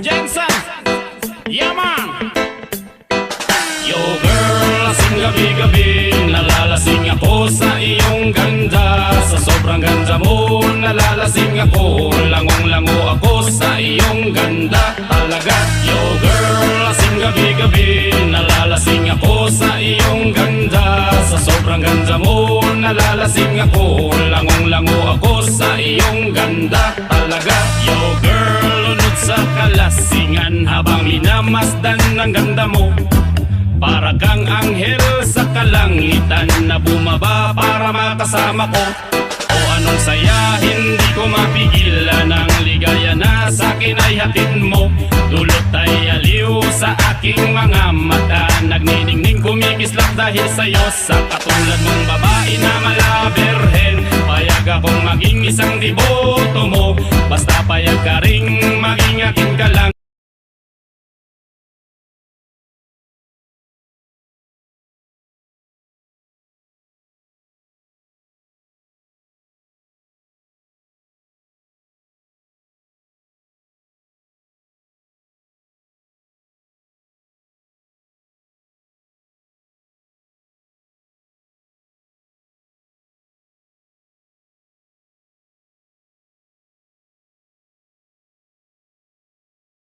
Jensen, yeah man. Yo girl, lasing gabi-gabi, nalalasing ako sa iyong ganda. Sa sobrang ganda mo, nalalasing ako, langong-lango ako sa iyong ganda talaga. Yo girl, lasing gabi-gabi, nalalasing ako sa iyong ganda. Sa sobrang ganda mo, nalalasing ako, langong-lango ako sa iyong ganda talaga. Yo girl, lunod sa kalasingan habang minamasdan ng ganda mo. Para kang anghel sa kalangitan na bumaba para makasama ko. O anong saya, hindi ko mapigilan ang ligaya na sa'kin ay hatid mo. Dulot ay aliw sa aking mga mata, nagniningning kumikislap dahil sa'yo. Sa katulad mong babae na malaberhen, payag akong maging isang deboto mo. Basta payag ka ring maging akin ka lang.